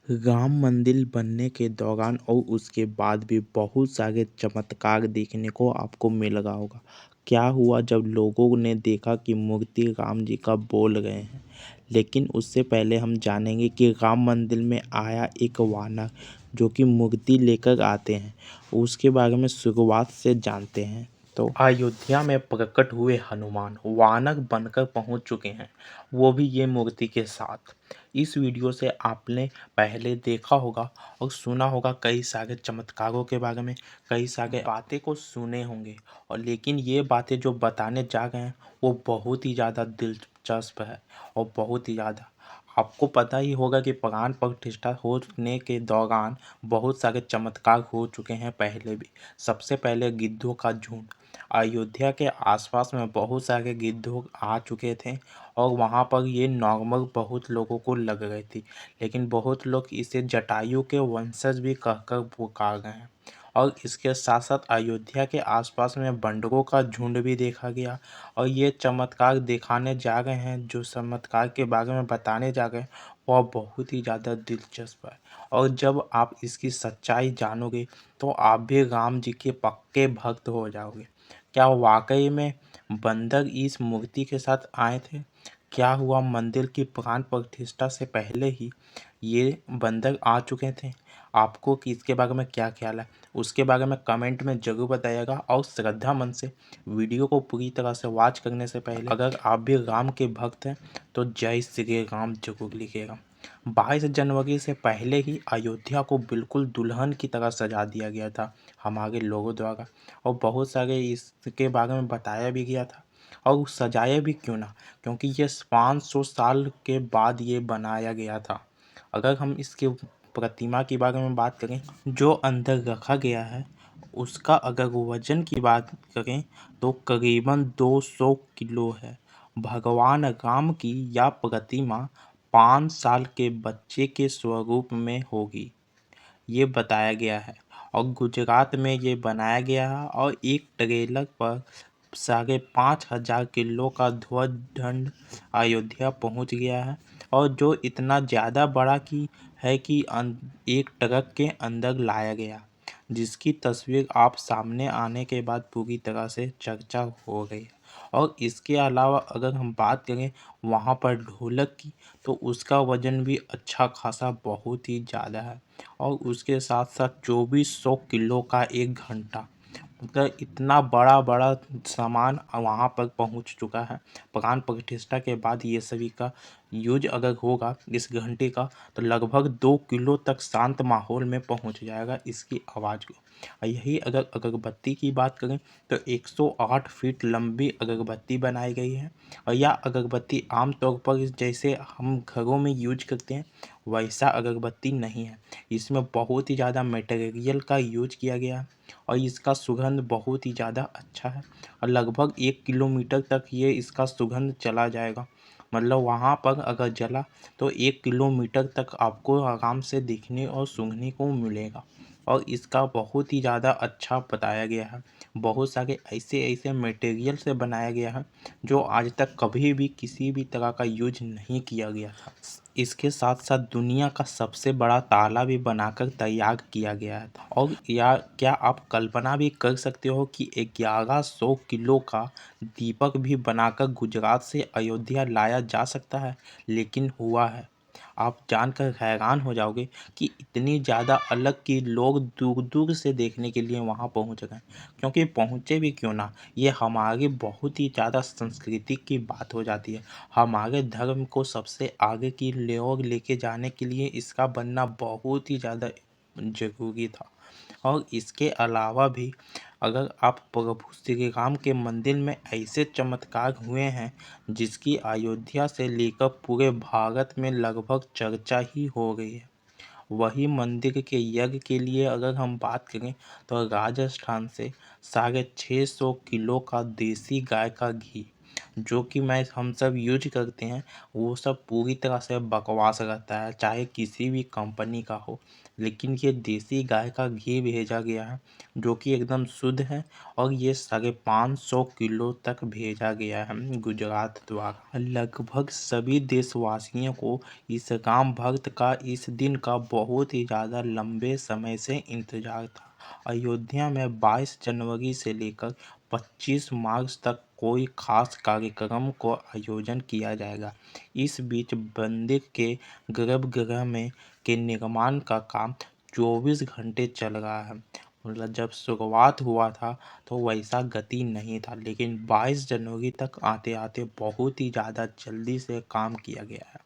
राम मंदिर बनने के दौरान और उसके बाद भी बहुत सारे चमत्कार देखने को आपको मिल रहा होगा। क्या हुआ जब लोगों ने देखा कि मूर्ति राम जी का बोल रहे हैं। लेकिन उससे पहले हम जानेंगे कि राम मंदिर में आया एक वानर जो कि मूर्ति लेकर आते हैं, उसके बारे में शुरुआत से जानते हैं। तो अयोध्या में प्रकट हुए हनुमान वानर बनकर पहुंच चुके हैं, वो भी ये मूर्ति के साथ। इस वीडियो से आपने पहले देखा होगा और सुना होगा कई सारे चमत्कारों के बारे में, कई सारे बातें को सुने होंगे, और लेकिन ये बातें जो बताने जा रहे हैं वो बहुत ही ज़्यादा दिलचस्प है और बहुत ही ज़्यादा। आपको पता ही होगा कि प्राण प्रतिष्ठा होने के दौरान बहुत सारे चमत्कार हो चुके हैं पहले भी। सबसे पहले गिद्धों का झुंड अयोध्या के आसपास में बहुत सारे गिद्धों आ चुके थे और वहाँ पर ये नॉर्मल बहुत लोगों को लग रही थी, लेकिन बहुत लोग इसे जटायु के वंशज भी कहकर पुकार रहे हैं। और इसके साथ साथ अयोध्या के आसपास में बंदरों का झुंड भी देखा गया। और ये चमत्कार दिखाने जा रहे हैं, जो चमत्कार के बारे में बताने जा रहे हैं वह बहुत ही ज़्यादा दिलचस्प है। और जब आप इसकी सच्चाई जानोगे तो आप भी राम जी के पक्के भक्त हो जाओगे। क्या वाकई में बंदर इस मूर्ति के साथ आए थे? क्या हुआ मंदिर की प्राण प्रतिष्ठा से पहले ही ये बंदर आ चुके थे? आपको कि इसके बारे में क्या ख्याल है, उसके बारे में कमेंट में ज़रूर बताइएगा। और श्रद्धा मन से वीडियो को पूरी तरह से वॉच करने से पहले अगर आप भी राम के भक्त हैं तो जय श्री राम जरूर लिखिएगा। 22 जनवरी से पहले ही अयोध्या को बिल्कुल दुल्हन की तरह सजा दिया गया था हमारे लोगों द्वारा, और बहुत सारे इसके बारे में बताया भी गया था। और सजाया भी क्यों ना, क्योंकि ये 500 साल के बाद ये बनाया गया था। अगर हम इसके प्रतिमा के बारे में बात करें जो अंदर रखा गया है, उसका अगर वजन की बात करें तो करीबन 200 किलो है। भगवान राम की यह प्रतिमा 5 साल के बच्चे के स्वरूप में होगी, ये बताया गया है। और गुजरात में ये बनाया गया है और एक ट्रेलर पर 5,500 किलो का ध्वज दंड अयोध्या पहुंच गया है। और जो इतना ज़्यादा बड़ा की है कि एक ट्रक के अंदर लाया गया, जिसकी तस्वीर आप सामने आने के बाद पूरी तरह से चर्चा हो गई है। और इसके अलावा अगर हम बात करें वहाँ पर ढोलक की, तो उसका वजन भी अच्छा खासा बहुत ही ज़्यादा है। और उसके साथ साथ 2400 किलो का एक घंटा, मतलब इतना बड़ा बड़ा सामान वहाँ पर पहुँच चुका है। प्राण प्रतिष्ठा के बाद ये सभी का यूज अगर होगा इस घंटे का, तो लगभग 2 किलो तक शांत माहौल में पहुँच जाएगा इसकी आवाज़ को। और यही अगर अगरबत्ती की बात करें तो 108 फीट लंबी अगरबत्ती बनाई गई है। और यह अगरबत्ती आमतौर पर जैसे हम घरों में यूज करते हैं वैसा अगरबत्ती नहीं है। इसमें बहुत ही ज़्यादा मटेरियल का यूज किया गया है और इसका सुगंध बहुत ही ज़्यादा अच्छा है। और लगभग 1 किलोमीटर तक ये इसका सुगंध चला जाएगा, मतलब वहाँ पर अगर जला तो 1 किलोमीटर तक आपको आराम से दिखने और सूंघने को मिलेगा। और इसका बहुत ही ज़्यादा अच्छा बताया गया है। बहुत सारे ऐसे ऐसे मटेरियल से बनाया गया है जो आज तक कभी भी किसी भी तरह का यूज नहीं किया गया था। इसके साथ साथ दुनिया का सबसे बड़ा ताला भी बनाकर तैयार किया गया है। और या क्या आप कल्पना भी कर सकते हो कि 1100 किलो का दीपक भी बनाकर गुजरात से अयोध्या लाया जा सकता है, लेकिन हुआ है। आप जानकर हैरान हो जाओगे कि इतनी ज़्यादा अलग कि लोग दूर दूर से देखने के लिए वहाँ पहुँच गए। क्योंकि पहुँचे भी क्यों ना, ये हमारी बहुत ही ज़्यादा संस्कृति की बात हो जाती है। हमारे धर्म को सबसे आगे की ओर लेके जाने के लिए इसका बनना बहुत ही ज़्यादा ज़रूरी था। और इसके अलावा भी अगर आप प्रभु श्री राम के मंदिर में ऐसे चमत्कार हुए हैं जिसकी अयोध्या से लेकर पूरे भारत में लगभग चर्चा ही हो गई है। वही मंदिर के यज्ञ के लिए अगर हम बात करें तो राजस्थान से 650 किलो का देसी गाय का घी, जो कि मैं हम सब यूज करते हैं वो सब पूरी तरह से बकवास रहता है, चाहे किसी भी कंपनी का हो। लेकिन ये देसी गाय का घी भेजा गया है जो कि एकदम शुद्ध है, और ये 550 किलो तक भेजा गया है गुजरात द्वारा। लगभग सभी देशवासियों को इस राम भक्त का इस दिन का बहुत ही ज़्यादा लंबे समय से इंतजार था। अयोध्या में 22 जनवरी से लेकर 25 मार्च तक कोई खास कार्यक्रम को आयोजन किया जाएगा। इस बीच मंदिर के गर्भगृह में के निर्माण का काम 24 घंटे चल रहा है। मतलब जब शुरुआत हुआ था तो वैसा गति नहीं था, लेकिन 22 जनवरी तक आते आते बहुत ही ज़्यादा जल्दी से काम किया गया है।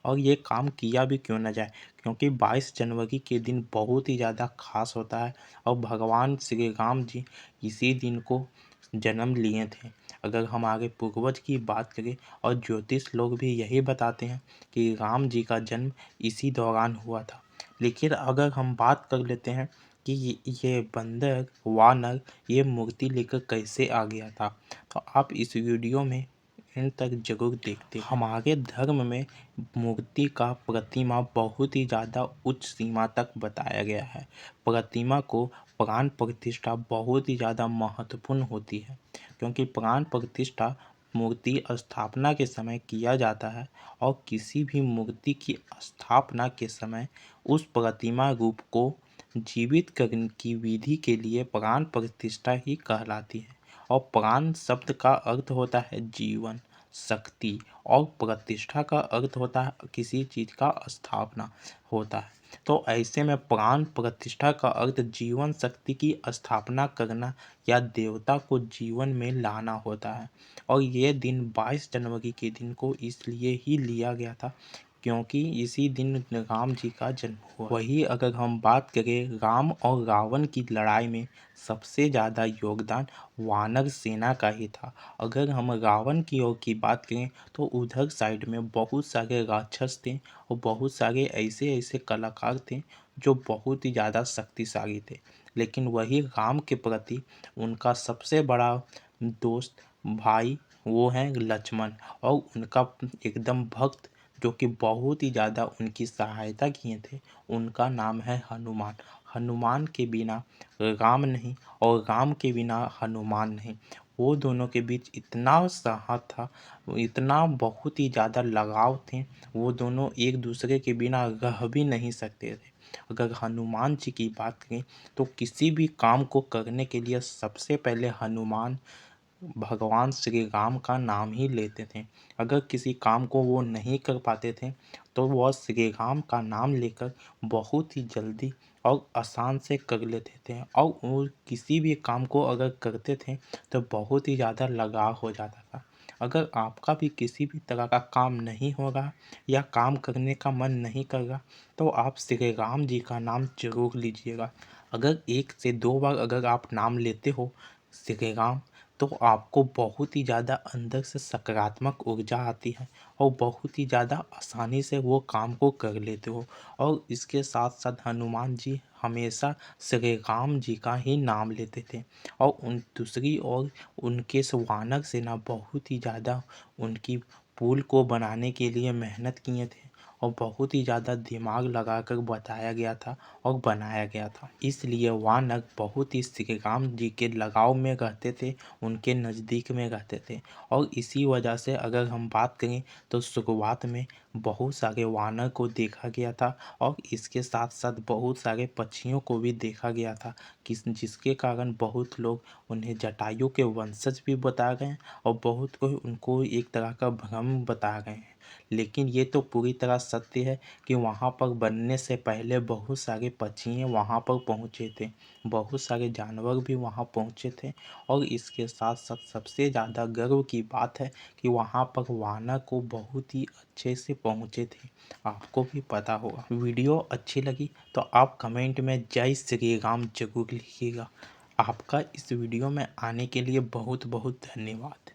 और ये काम किया भी क्यों ना जाए, क्योंकि 22 जनवरी के दिन बहुत ही ज़्यादा खास होता है और भगवान श्री राम जी इसी दिन को जन्म लिए थे। अगर हमारे पूर्वज की बात करें और ज्योतिष लोग भी यही बताते हैं कि राम जी का जन्म इसी दौरान हुआ था। लेकिन अगर हम बात कर लेते हैं कि ये बंदर वानर ये मूर्ति लेकर कैसे आ गया था, तो आप इस वीडियो में एंड तक जरूर देखते। हमारे धर्म में मूर्ति का प्रतिमा बहुत ही ज़्यादा उच्च सीमा तक बताया गया है। प्रतिमा को प्राण प्रतिष्ठा बहुत ही ज़्यादा महत्वपूर्ण होती है, क्योंकि प्राण प्रतिष्ठा मूर्ति स्थापना के समय किया जाता है, और किसी भी मूर्ति की स्थापना के समय उस प्रतिमा रूप को जीवित करने की विधि के लिए प्राण प्रतिष्ठा ही कहलाती है। और प्राण शब्द का अर्थ होता है जीवन, शक्ति, और प्रतिष्ठा का अर्थ होता है किसी चीज़ का स्थापना होता है। तो ऐसे में प्राण प्रतिष्ठा का अर्थ जीवन शक्ति की स्थापना करना या देवता को जीवन में लाना होता है। और ये दिन 22 जनवरी के दिन को इसलिए ही लिया गया था क्योंकि इसी दिन राम जी का जन्म हुआ। वही अगर हम बात करें राम और रावण की लड़ाई में सबसे ज़्यादा योगदान वानर सेना का ही था। अगर हम रावण की ओर की बात करें तो उधर साइड में बहुत सारे राक्षस थे और बहुत सारे ऐसे ऐसे कलाकार थे जो बहुत ही ज़्यादा शक्तिशाली थे। लेकिन वही राम के प्रति उनका सबसे बड़ा दोस्त भाई वो हैं लक्ष्मण, और उनका एकदम भक्त जो कि बहुत ही ज़्यादा उनकी सहायता किए थे, उनका नाम है हनुमान। हनुमान के बिना राम नहीं और राम के बिना हनुमान नहीं। वो दोनों के बीच इतना साथ था, इतना बहुत ही ज़्यादा लगाव थे, वो दोनों एक दूसरे के बिना रह भी नहीं सकते थे। अगर हनुमान जी की बात करें तो किसी भी काम को करने के लिए सबसे पहले हनुमान भगवान श्री राम का नाम ही लेते थे। अगर किसी काम को वो नहीं कर पाते थे तो वह श्री राम का नाम लेकर बहुत ही जल्दी और आसान से कर लेते थे, और वो किसी भी काम को अगर करते थे तो बहुत ही ज़्यादा लगाव हो जाता था। अगर आपका भी किसी भी तरह का काम नहीं हो रहा या काम करने का मन नहीं कर रहा तो आप श्री राम जी का नाम जरूर लीजिएगा। अगर 1 से 2 बार अगर आप नाम लेते हो श्री राम, तो आपको बहुत ही ज़्यादा अंदर से सकारात्मक ऊर्जा आती है और बहुत ही ज़्यादा आसानी से वो काम को कर लेते हो। और इसके साथ साथ हनुमान जी हमेशा श्री राम जी का ही नाम लेते थे, और उन दूसरी ओर उनके वानर सेना बहुत ही ज़्यादा उनकी पुल को बनाने के लिए मेहनत किए थे, और बहुत ही ज़्यादा दिमाग लगाकर बताया गया था और बनाया गया था। इसलिए वानर बहुत ही श्री राम जी के लगाव में रहते थे, उनके नज़दीक में रहते थे। और इसी वजह से अगर हम बात करें तो शुरुआत में बहुत सारे वानर को देखा गया था, और इसके साथ साथ बहुत सारे पक्षियों को भी देखा गया था, जिसके कारण बहुत लोग उन्हें जटायु के वंशज भी बता गए हैं और बहुत कोई उनको एक तरह का भ्रम बता गए हैं। लेकिन ये तो पूरी तरह सत्य है कि वहाँ पर बनने से पहले बहुत सारे पक्षी वहाँ पर पहुँचे थे, बहुत सारे जानवर भी वहाँ पहुँचे थे। और इसके साथ साथ सबसे ज़्यादा गर्व की बात है कि वहाँ पर वानर को बहुत ही अच्छे से पहुँचे थे, आपको भी पता होगा। वीडियो अच्छी लगी तो आप कमेंट में जय श्री राम जरूर लिखिएगा। आपका इस वीडियो में आने के लिए बहुत बहुत धन्यवाद।